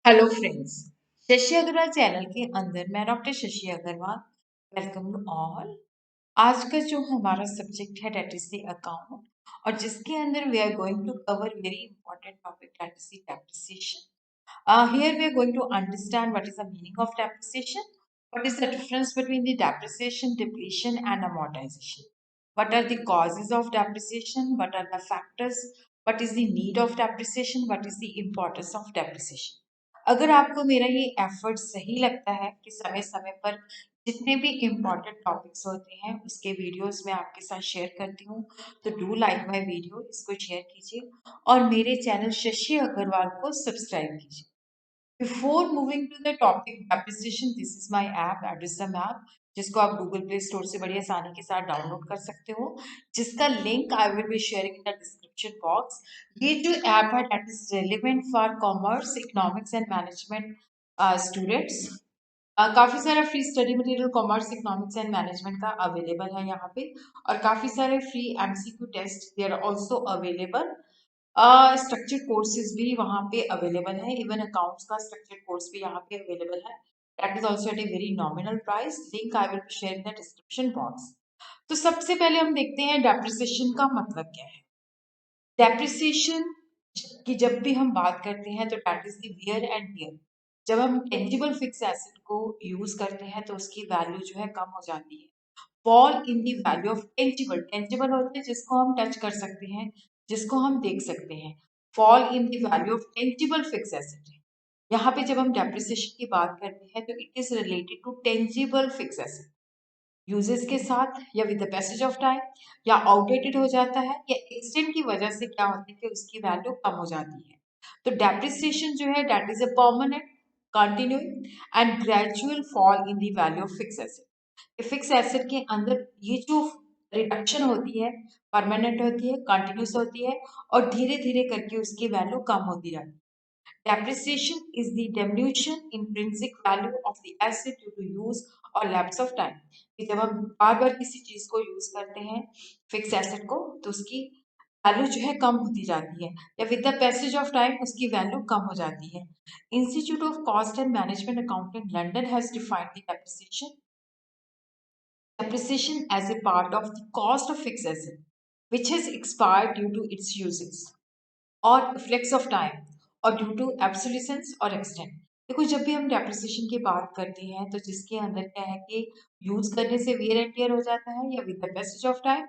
Hello friends. Shashi Agarwal channel के अंदर मैं doctor Shashi Agarwal welcome to all. आज का जो हमारा सब्जेक्ट है डेट इज द अकाउंट, और जिसके अंदर we are going to cover very important topic that is the depreciation. Here we are going to understand what is the meaning of depreciation, what is the difference between the depreciation, depletion, and amortization. What are the causes of depreciation? What are the factors? What is the need of depreciation? What is the importance of depreciation? अगर आपको मेरा ये effort सही लगता है कि समय समय पर जितने भी इम्पोर्टेंट टॉपिक्स होते हैं उसके वीडियोस मैं आपके साथ शेयर करती हूँ, तो डू लाइक माय वीडियो, इसको शेयर कीजिए और मेरे चैनल शशि अग्रवाल को सब्सक्राइब कीजिए. Before moving to the topic depreciation, this is my app एड्रेसम ऐप, जिसको आप गूगल प्ले स्टोर से बड़ी आसानी के साथ डाउनलोड कर सकते हो, जिसका link I will be sharing in the description box. ये जो ऐप है that is relevant for commerce, economics and management students. काफी सारा free study material commerce, economics and management का अवेलेबल है यहाँ पे, और काफी सारे free MCQ test they are also available. Structured courses भी वहाँ पे अवेलेबल है, इवन अकाउंट्स का स्ट्रक्चर्ड कोर्स भी यहाँ पे अवेलेबल है. That is also eight a very nominal price. Link I will share in the description box. तो सबसे पहले हम देखते हैं डेप्रिसिएशन का मतलब क्या है. डेप्रिसिएशन की जब भी हम बात करते हैं तो that is the wear and tear. जब हम टेंजिबल फिक्स एसेट को यूज करते हैं तो उसकी वैल्यू जो है कम हो जाती है. Fall in the value of tangible. Tangible होते हैं जिसको हम टच कर सकते हैं, जिसको हम देख सकते हैं. Fall in the value of tangible fix asset. यहाँ पे जब हम डेप्रिसिएशन की बात करते हैं तो it is related to tangible fix asset. Uses के साथ या with the passage of time या आउटडेटेड हो जाता है या एक्सटेंड की वजह से क्या होता है कि उसकी वैल्यू कम हो जाती है. तो डेप्रिसिएशन जो है that is a permanent, continuing and gradual fall in the value of fix asset. Fix asset के अंदर ये जो रिडक्शन होती है परमानेंट होती है, कंटिन्यूस होती है, और धीरे धीरे करके उसकी वैल्यू कम होती जाती है. Depreciation is the diminution in intrinsic value of the asset due to use और lapse of time. कि जब हम बार बार किसी चीज को यूज करते हैं, फिक्स एसेट को, तो उसकी वैल्यू जो है कम होती जाती है, या with the passage of time उसकी वैल्यू कम हो जाती है. Institute of cost and management accounting London has defined the depreciation as a part of the cost of fixed asset which has expired due to its uses और flex of time और due to एब्सोल्यूशंस और extent. देखो, जब भी हम depreciation की बात करते हैं तो जिसके अंदर क्या है कि यूज करने से वेयर एंड टियर हो जाता है, या with the passage of time,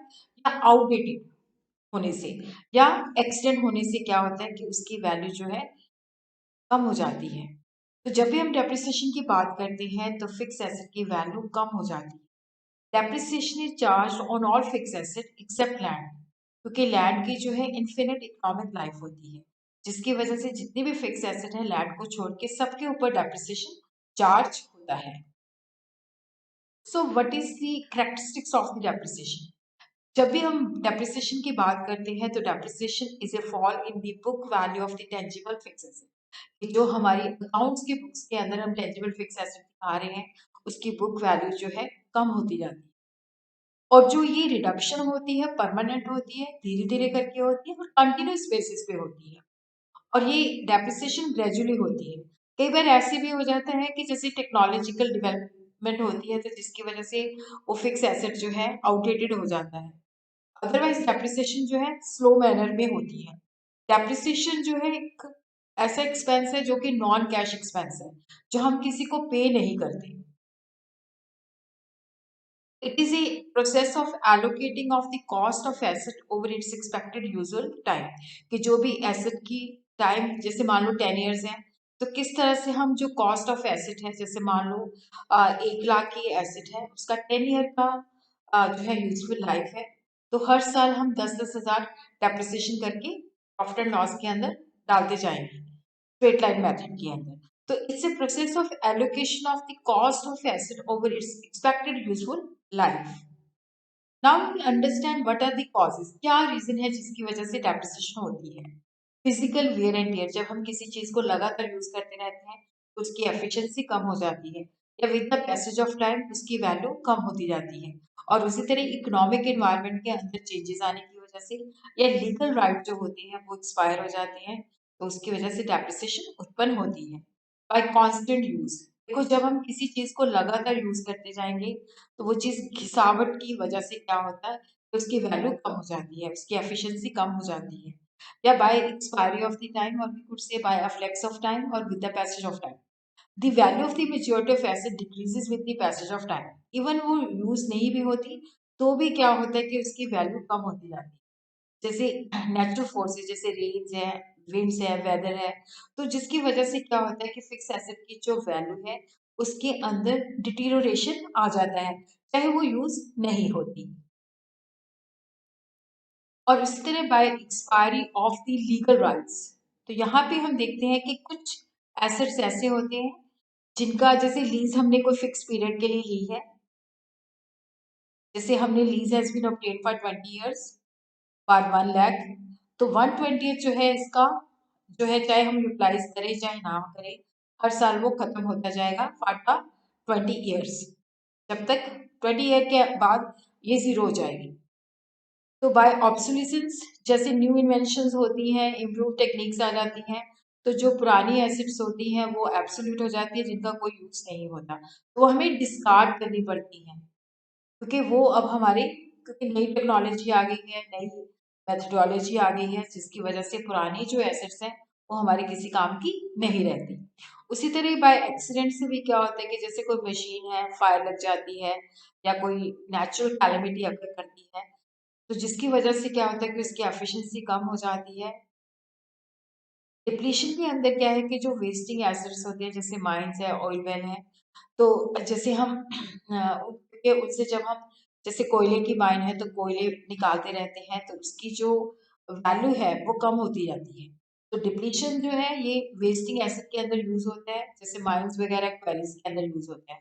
या आउटडेटेड होने से, या एक्सटेंड होने से क्या होता है कि उसकी वैल्यू जो है कम हो जाती है. तो जब भी हम डेप्रिसिएशन की बात करते हैं तो फिक्स एसेट की वैल्यू कम हो जाती है. Depreciation is charge on all fix asset except land, क्योंकि लैंड की जो है इन्फिनिट इकोनॉमिक लाइफ होती है, जिसकी वजह से जितनी भी फिक्स एसेट है लैंड को छोड़ के सबके ऊपर डेप्रिसिएशन चार्ज होता है. So what is the characteristics of the depreciation. जब भी हम डेप्रिसिएशन की बात करते हैं तो depreciation is a fall in the book value of the tangible fix asset. जो हमारी अकाउंट्स की बुक्स के अंदर हम टेंजिबल फिक्स एसेट दिखा रहे हैं उसकी बुक वैल्यू जो है कम होती जाती है. और जो ये रिडक्शन होती है परमानेंट होती है, धीरे धीरे करके होती है और कंटिन्यूस बेसिस पे होती है. और ये डेप्रिसिएशन ग्रेजुअली होती है. कई बार ऐसे भी हो जाता है कि जैसे टेक्नोलॉजिकल डेवलपमेंट होती है तो जिसकी वजह से वो फिक्स एसेट जो है आउटडेटेड हो जाता है. अदरवाइज डेप्रिसिएशन जो है स्लो मैनर में होती है. डेप्रिसिएशन जो है एक ऐसा एक्सपेंस है जो कि नॉन कैश एक्सपेंस है, जो हम किसी को पे नहीं करते. It is a process of allocating of the cost of asset over its expected useful time. कि जो भी asset की time, जैसे मान लो 10 years है, तो किस तरह से हम जो cost of asset है, जैसे मान लो 1 लाख की asset है, उसका 10 year का जो है useful life है, तो हर साल हम 10-10 हजार depreciation करके profit and loss के अंदर डालते जाएंगे स्ट्रेट लाइन मेथड के अंदर. तो it's a process of allocation of the cost of asset over its expected useful life. Now we understand what are the causes. क्या रीजन है जिसकी वजह से डेप्रिसिएशन होती है. Physical wear and tear. जब हम किसी चीज को लगातार यूज करते रहते हैं तो उसकी एफिशिएंसी कम हो जाती है, या with the passage of time उसकी वैल्यू कम होती जाती है. और उसी तरह इकोनॉमिक एनवायरनमेंट के अंदर चेंजेस आने की वजह से, या लीगल राइट जो होते हैं वो एक्सपायर हो जाते हैं, तो उसकी वजह से डेप्रिसिएशन उत्पन्न होती है. Bye constant use. देखो जब हम किसी चीज को लगातार यूज करते जाएंगे तो वो चीज घिसावट की वजह से क्या होता है कि उसकी वैल्यू कम हो जाती है, उसकी एफिशिएंसी कम हो जाती है। या by expiry of the time, और we could say by a flex of time और with the passage of time. The value of the maturity of asset decreases with the passage of time. Even वो use नहीं भी होती तो भी क्या होता है कि उसकी वैल्यू कम होती जाती है। जैसे नेचुरल फोर्सेस, जैसे रेन्स है, विंड्स है, वेदर है, तो जिसकी वजह से क्या होता है कि फिक्स एसेट की जो वैल्यू है उसके अंदर डिटीरियोरेशन आ जाता है, चाहे वो यूज नहीं होती। और इसी तरह by expiry of the legal rights, तो यहाँ पे हम देखते हैं कि कुछ एसेट्स ऐसे होते हैं जिनका, जैसे लीज हमने कोई फिक्स पीरियड के लिए ली है, जैसे हमने lease has been obtained for 20 years for 1 lakh, तो 1/20 जो है इसका जो है, चाहे हम यूटिलाइज करें चाहे ना करें, हर साल वो खत्म होता जाएगा फॉर द 20 years, जब तक 20 year के बाद ये जीरो हो जाएगी। तो बाय ऑब्सोलिसेंस, जैसे न्यू इन्वेंशंस होती हैं, इम्प्रूव टेक्निक्स आ जाती हैं, तो जो पुरानी एसिड्स होती हैं वो एब्सोल्यूट हो जाती है, जिनका कोई यूज नहीं होता, तो वो हमें डिस्कार्ड करनी पड़ती हैं, क्योंकि वो अब हमारे, क्योंकि नई टेक्नोलॉजी आ गई है, नई मेथडोलॉजी आ गई है, जिसकी वजह से पुरानी जो एसेट्स हैं वो हमारे किसी काम की नहीं रहती। उसी तरह बाय एक्सीडेंट से भी क्या होता है कि जैसे कोई मशीन है, फायर लग जाती है या कोई नेचुरल कैलेमिटी अगर करती है, तो जिसकी वजह से क्या होता है कि उसकी एफिशिएंसी कम हो जाती है। डिप्लीशन के अंदर क्या है कि जो वेस्टिंग एसिड्स होते हैं, जैसे माइंस है, ऑयल वेल है, तो जैसे हम उससे जब हम, जैसे कोयले की माइन है तो कोयले निकालते रहते हैं तो उसकी जो वैल्यू है वो कम होती जाती है। तो डिप्लीशन जो है ये वेस्टिंग एसिड के अंदर यूज होता है, जैसे माइंस वगैरह क्वेरीज के अंदर यूज होता है।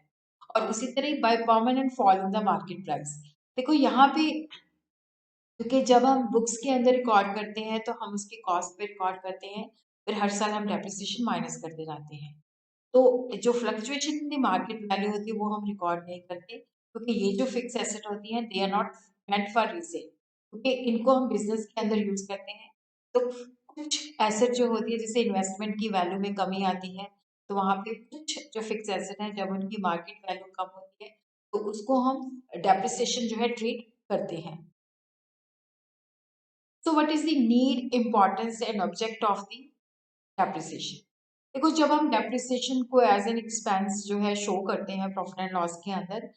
और उसी तरह by permanent fall in the market price, देखो यहाँ पे, क्योंकि जब हम बुक्स के अंदर रिकॉर्ड करते हैं तो हम उसके कॉस्ट पे रिकॉर्ड करते हैं, फिर हर साल हम डेप्रिसिएशन माइनस करते जाते हैं। तो जो fluctuation in the market value होती है वो हम रिकॉर्ड नहीं करते, क्योंकि ये जो फिक्स एसेट होती हैं they are not meant for resale, क्योंकि इनको हम बिजनेस के अंदर यूज करते हैं। तो कुछ एसेट जो होती है, जैसे इन्वेस्टमेंट की वैल्यू में कमी आती है, तो वहां पे कुछ जो फिक्स एसेट है जब उनकी मार्केट वैल्यू कम होती है तो उसको हम डेप्रिसिएशन जो है ट्रीट करते हैं। So what is the need, importance and object of the depreciation? देखो जब हम डेप्रिसिएशन को एज एन एक्सपेंस जो है शो करते हैं प्रॉफिट एंड लॉस के अंदर,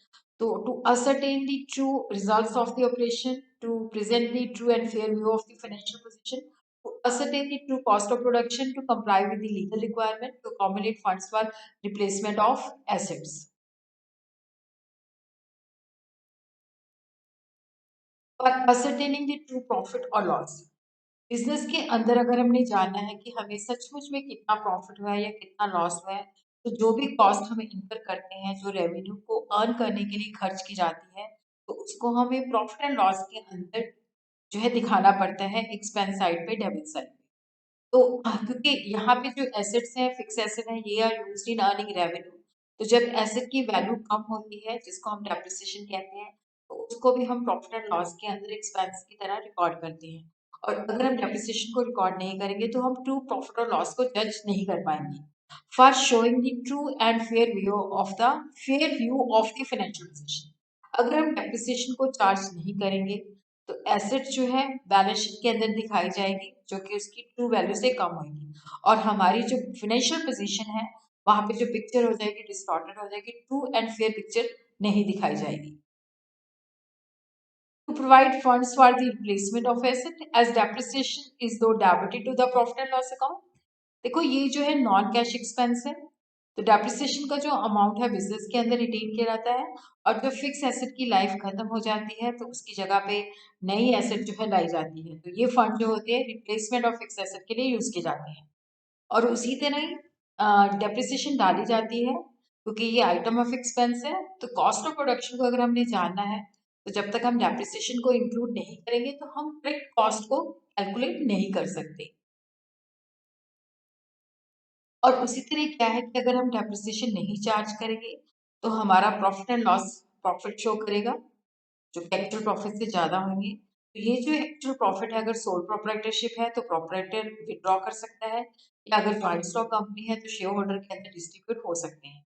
तो to ascertain the true results of the operation, to present the true and fair view of the financial position, to ascertain the true cost of production, to comply with the legal requirement, to accumulate funds for replacement of assets, for ascertaining the true profit or loss। Business के अंदर अगर हमने जानना है कि हमें सचमुच में कितना प्रॉफिट हुआ है या कितना लॉस हुआ है, तो जो भी कॉस्ट हम इनकर करते हैं, जो रेवेन्यू को अर्न करने के लिए खर्च की जाती है, तो उसको हमें प्रॉफिट एंड लॉस के अंदर जो है दिखाना पड़ता है, एक्सपेंस साइड पे, डेबिट साइड पे। तो क्योंकि यहाँ पे जो एसेट्स हैं, फिक्स एसेट हैं, ये are used in earning revenue, तो जब एसेट की वैल्यू कम होती है, जिसको हम डेप्रिसिएशन कहते हैं, तो उसको भी हम प्रॉफिट एंड लॉस के अंदर एक्सपेंस की तरह रिकॉर्ड करते हैं। और अगर हम डेप्रिसिएशन को रिकॉर्ड नहीं करेंगे तो हम ट्रू प्रॉफिट और लॉस को जज नहीं कर पाएंगे। For showing the true and fair view of the financial position, अगर हम डेप्रिसिएशन को चार्ज नहीं करेंगे तो एसेट जो है बैलेंस शीट के अंदर दिखाई जाएगी, जो कि उसकी ट्रू वैल्यू से कम होगी, और हमारी जो फाइनेंशियल पोजीशन है वहां पे जो पिक्चर हो जाएगी डिस्टॉर्टेड हो जाएगी, ट्रू एंड फेयर पिक्चर नहीं दिखाई जाएगी। To provide funds for the replacement of asset as depreciation is though debited to the profit and loss account। देखो ये जो है नॉन कैश एक्सपेंस है, तो डेप्रिसिएशन का जो अमाउंट है बिजनेस के अंदर रिटेन किया जाता है, और जो फिक्स एसेट की लाइफ खत्म हो जाती है तो उसकी जगह पे नई एसेट जो है लाई जाती है, तो ये फंड जो होते हैं रिप्लेसमेंट ऑफ फिक्स एसेट के लिए यूज किए जाते हैं। और उसी तरह ही डेप्रिसिएशन डाली जाती है, क्योंकि ये आइटम ऑफ एक्सपेंस है, तो कॉस्ट ऑफ प्रोडक्शन को अगर हमने जानना है तो जब तक हम डेप्रिसिएशन को इंक्लूड नहीं करेंगे तो हम करेक्ट कॉस्ट को कैलकुलेट नहीं कर सकते। और उसी तरह क्या है कि अगर हम डेप्रिसिएशन नहीं चार्ज करेंगे तो हमारा profit and loss profit show करेगा, जो एक्चुअल प्रॉफिट से ज़्यादा होंगे। तो ये जो एक्चुअल प्रॉफिट है, अगर सोल प्रोप्राइटरशिप है तो प्रोप्राइटर विड्रॉ कर सकता है, या अगर ज्वाइंट स्टॉक कंपनी है तो शेयर होल्डर के अंदर डिस्ट्रीब्यूट हो सकते हैं,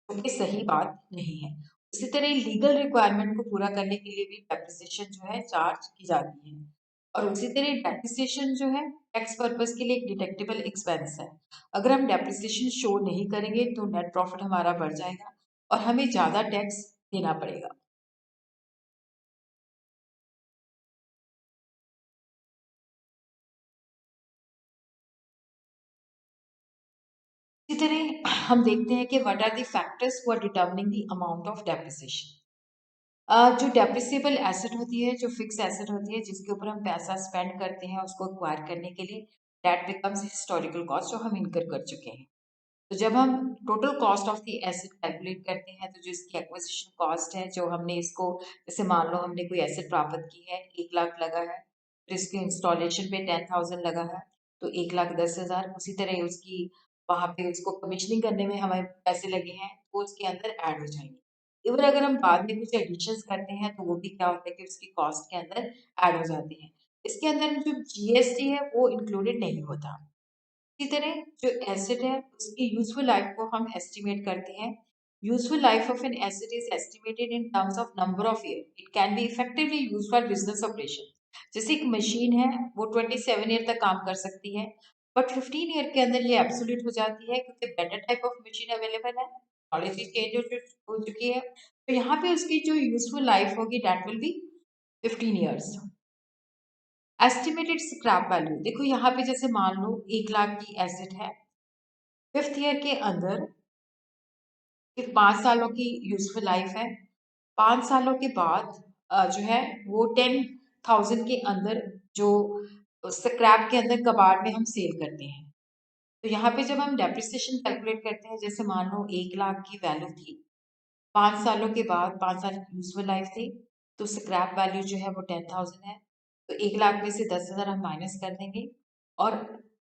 जो कि सही बात नहीं है। उसी तरह लीगल रिक्वायरमेंट को पूरा करने के लिए भी डेप्रिसिएशन जो है चार्ज की जाती है। और उसी तरह डेप्रिसिएशन जो है टैक्स पर्पस के लिए एक डिडक्टिबल एक्सपेंस है। अगर हम डेप्रिसिएशन शो नहीं करेंगे तो नेट प्रॉफिट हमारा बढ़ जाएगा और हमें ज़्यादा टैक्स देना पड़ेगा। इसी तरह हम देखते हैं कि what are the factors who are determining the amount of depreciation. जो डेप्रिसिएबल एसेट होती है, जो फिक्स एसेट होती है जिसके ऊपर हम पैसा स्पेंड करते हैं उसको एक्वायर करने के लिए, दैट बिकम्स हिस्टोरिकल कॉस्ट जो हम इनकर कर चुके हैं। तो जब हम total cost of the asset calculate करते हैं तो जो इसकी एक्विजिशन कॉस्ट है, जो हमने इसको, जैसे मान लो हमने कोई एसेट प्राप्त की है, 1 लाख लगा है, फिर इसके इंस्टॉलेशन पे 10,000 लगा है, तो 1,10,000। उसी तरह उसकी वहां पे उसको कमीशनिंग करने में हमें पैसे लगे हैं, वो उसके अंदर ऐड हो जाएंगे। इवन अगर हम बाद में कुछ एडिशंस करते हैं तो वो भी क्या होता है कि उसकी कॉस्ट के अंदर ऐड हो जाते हैं। इसके अंदर जो जीएसटी है वो इंक्लूडेड नहीं होता। इसी तरह जो एसेट है उसकी यूजफुल लाइफ को हम एस्टिमेट करते हैं। Useful life of an asset is estimated in terms of number of year it can be effectively used for business operation. जैसे एक मशीन है, वो 27 ईयर तक काम कर सकती है, बट 15 ईयर के अंदर ये एब्सोल्यूट हो जाती है क्योंकि better type of machine available है, टेक्नोलॉजी चेंज हो चुकी है, तो यहाँ पे उसकी जो यूजफुल लाइफ होगी that will be 15 years. Estimated scrap value देखो, यहाँ पे जैसे मान लो 1 लाख की एसेट है, 5th ईयर के अंदर, फिर 5 सालों की यूजफुल लाइफ है, 5 सालों के बाद जो है वो 10,000 के अंदर जो स्क्रैप के अंदर कबाड़ में हम सेल करते हैं। तो यहाँ पे जब हम डेप्रिसिएशन कैलकुलेट करते हैं, जैसे मान लो 1 लाख की वैल्यू थी, 5 सालों के बाद 5 साल की यूजफुल लाइफ थी, तो स्क्रैप वैल्यू जो है वो 10,000 है, तो 1 लाख में से 10,000 हम माइनस कर देंगे और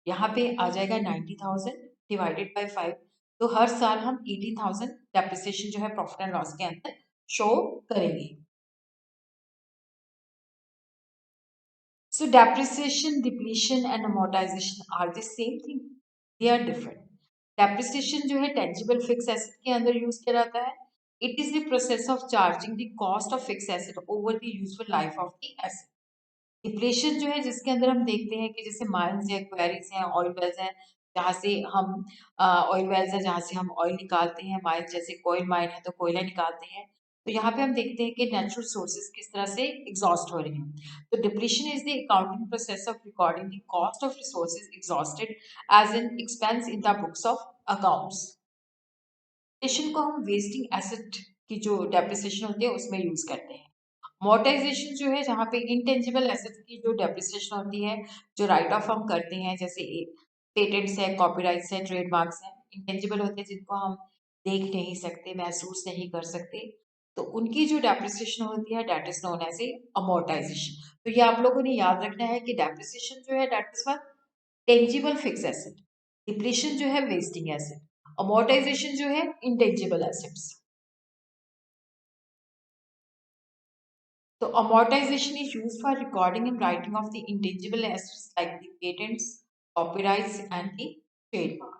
यहाँ पे आ जाएगा 90,000 डिवाइडेड बाई 5। तो हर साल हम 18,000 डेप्रिसिएशन जो है प्रॉफिट एंड लॉस के अंदर शो करेंगे। So depreciation, depletion and amortization are the same thing. They are different. Depreciation जो है tangible fixed asset के अंदर यूज किया जाता है. It is the process of charging the cost of fixed asset over the useful life of the asset. Depletion जो है जिसके अंदर हम देखते हैं कि जैसे माइंस है, क्वेरीज हैं, ऑयल वेल्स हैं, जहाँ से हम ऑयल वेल्स है जहाँ से हम ऑयल निकालते हैं, माइंस जैसे कोयल माइन है तो कोयला निकालते हैं। तो यहाँ पे हम देखते हैं कि नेचुरल सोर्सेज किस तरह से एग्जॉस्ट हो रहे हैं। तो depletion is the accounting process of recording the cost of resources exhausted as an expense in the books of accounts. Depletion को हम वेस्टिंग एसेट की जो डेप्रिसिएशन होती है उसमें यूज करते हैं। मोर्टाइजेशन जो है जहाँ पे इंटेंजिबल एसेट्स की जो डेप्रिसिएशन होती है, जो राइट ऑफ हम करते हैं, जैसे पेटेंट्स है, कॉपीराइट्स है, ट्रेडमार्क्स हैं, इंटेंजिबल होते हैं जिनको हम देख नहीं सकते, महसूस नहीं कर सकते, तो उनकी जो डेप्रिसिएशन होती है that is known as a amortization. तो ये आप लोगों ने याद रखना है कि डेप्रिसिएशन जो है that is for tangible fix asset, depletion जो है वेस्टिंग एसेट, अमोर्टाइजेशन जो है intangible assets. So amortization is used for recording and writing of the intangible assets like the patents, copyrights, and the trademark.